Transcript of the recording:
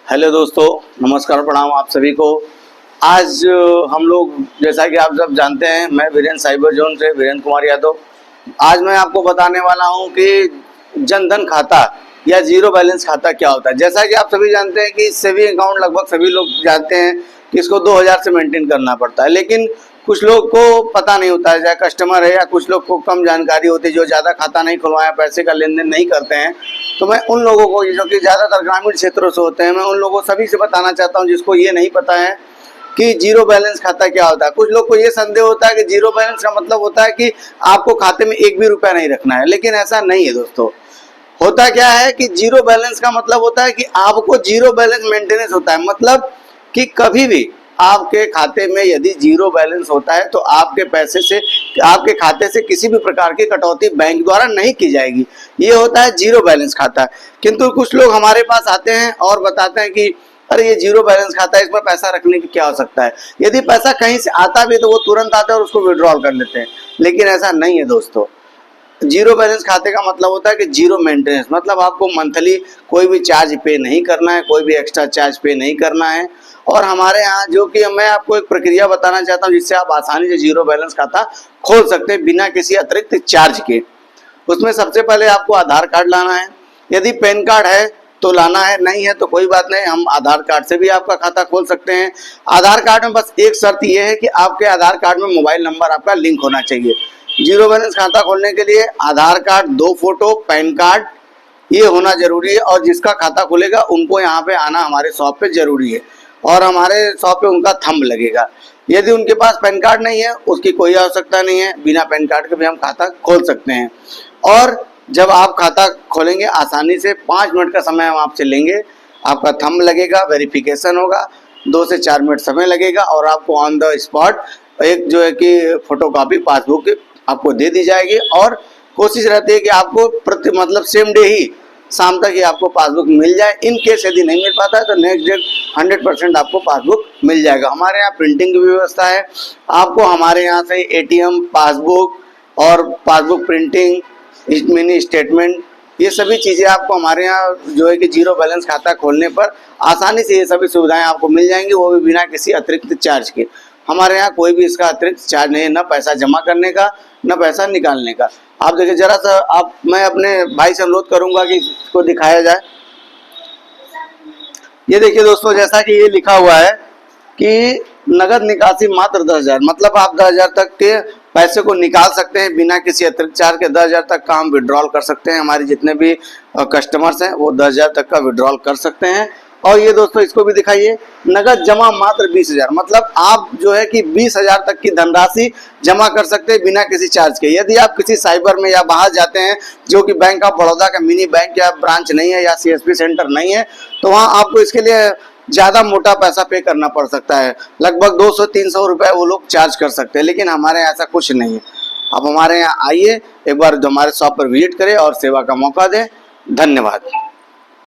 Hello दोस्तों, नमस्कार प्रणाम आप सभी को। आज हम लोग, जैसा कि आप सब जानते हैं, मैं वीरेंद्र साइबर जोन से वीरेंद्र कुमार यादव। आज मैं आपको बताने वाला हूं कि जनधन खाता या जीरो बैलेंस खाता क्या होता है। जैसा कि आप सभी जानते हैं कि सेविंग अकाउंट लगभग सभी लोग जानते हैं कि इसको 2000 से मेंटेन करना पड़ता है, लेकिन कुछ लोग को पता नहीं होता है, चाहे कस्टमर है या कुछ लोग को कम जानकारी होती है, जो ज़्यादा खाता नहीं खुलवाया, पैसे का लेन देन नहीं करते हैं। तो मैं उन लोगों को, जो कि ज़्यादातर ग्रामीण क्षेत्रों से होते हैं, मैं उन लोगों सभी से बताना चाहता हूं जिसको ये नहीं पता है कि जीरो बैलेंस खाता क्या होता है। कुछ लोग को ये संदेह होता है कि जीरो बैलेंस का मतलब होता है कि आपको खाते में एक भी रुपया नहीं रखना है, लेकिन ऐसा नहीं है दोस्तों। होता क्या है कि जीरो बैलेंस का मतलब होता है कि आपको जीरो बैलेंस मेंटेनेंस होता है। मतलब कि कभी भी आपके खाते में यदि जीरो बैलेंस होता है तो आपके पैसे से, आपके खाते से किसी भी प्रकार की कटौती बैंक द्वारा नहीं की जाएगी। ये होता है जीरो बैलेंस खाता। किंतु कुछ लोग हमारे पास आते हैं और बताते हैं कि अरे ये जीरो बैलेंस खाता है, इसमें पैसा रखने की क्या हो सकता है। यदि पैसा कहीं से आता भी तो वो तुरंत आता है और उसको विड्रॉल कर लेते हैं, लेकिन ऐसा नहीं है दोस्तों। जीरो बैलेंस खाते का मतलब होता है कि जीरो मेंटेनेंस, मतलब आपको मंथली कोई भी चार्ज पे नहीं करना है, कोई भी एक्स्ट्रा चार्ज पे नहीं करना है। और हमारे यहाँ जो कि मैं आपको एक प्रक्रिया बताना चाहता हूँ जिससे आप आसानी से जीरो बैलेंस खाता खोल सकते हैं बिना किसी अतिरिक्त चार्ज के। उसमें सबसे पहले आपको आधार कार्ड लाना है। यदि पैन कार्ड है तो लाना है, नहीं है तो कोई बात नहीं, हम आधार कार्ड से भी आपका खाता खोल सकते हैं। आधार कार्ड में बस एक शर्त यह है कि आपके आधार कार्ड में मोबाइल नंबर आपका लिंक होना चाहिए। जीरो बैलेंस खाता खोलने के लिए आधार कार्ड, 2 फोटो, पैन कार्ड ये होना जरूरी है। और जिसका खाता खुलेगा उनको यहाँ पे आना हमारे शॉप पे जरूरी है और हमारे शॉप पे उनका थंब लगेगा। यदि उनके पास पैन कार्ड नहीं है उसकी कोई आवश्यकता नहीं है, बिना पैन कार्ड के भी हम खाता खोल सकते हैं। और जब आप खाता खोलेंगे आसानी से 5 मिनट का समय हम आपसे लेंगे, आपका थंब लगेगा, वेरिफिकेशन होगा, 2 से 4 मिनट समय लगेगा और आपको ऑन द स्पॉट एक जो है कि फोटोकॉपी पासबुक आपको दे दी जाएगी। और कोशिश रहती है कि आपको मतलब सेम डे ही शाम तक ही आपको पासबुक मिल जाए। इन केस यदि नहीं मिल पाता है तो नेक्स्ट डे 100% आपको पासबुक मिल जाएगा। हमारे यहाँ प्रिंटिंग की व्यवस्था है, आपको हमारे यहाँ से एटीएम, पासबुक और पासबुक प्रिंटिंग, मिनी स्टेटमेंट, ये सभी चीज़ें आपको हमारे यहाँ जो है कि जीरो बैलेंस खाता खोलने पर आसानी से ये सभी सुविधाएं आपको मिल जाएंगी, वो भी बिना किसी अतिरिक्त चार्ज के। हमारे यहाँ कोई भी इसका अतिरिक्त चार्ज नहीं है, न पैसा जमा करने का न पैसा निकालने का। आप देखिए जरा सा, मैं अपने भाई से अनुरोध करूंगा कि इसको दिखाया जाए। ये देखिए दोस्तों, जैसा कि ये लिखा हुआ है कि नगद निकासी मात्र 10,000, मतलब आप 10,000 तक के पैसे को निकाल सकते हैं बिना किसी अतिरिक्त चार्ज के। 10,000 तक का हम विड्रॉल कर सकते हैं, हमारे जितने भी कस्टमर्स हैं वो 10,000 तक का विड्रॉल कर सकते हैं। और ये दोस्तों इसको भी दिखाइए, नगद जमा मात्र 20,000, मतलब आप जो है कि 20,000 तक की धनराशि जमा कर सकते हैं बिना किसी चार्ज के। यदि आप किसी साइबर में या बाहर जाते हैं जो कि बैंक ऑफ बड़ौदा का मिनी बैंक या ब्रांच नहीं है या सीएसपी सेंटर नहीं है, तो वहाँ आपको इसके लिए ज़्यादा मोटा पैसा पे करना पड़ सकता है, लगभग 200-300 रुपये वो लोग चार्ज कर सकते हैं। लेकिन हमारे यहाँ ऐसा कुछ नहीं है। आप हमारे यहाँ आइए, एक बार हमारे शॉप पर विजिट करें और सेवा का मौका दें। धन्यवाद।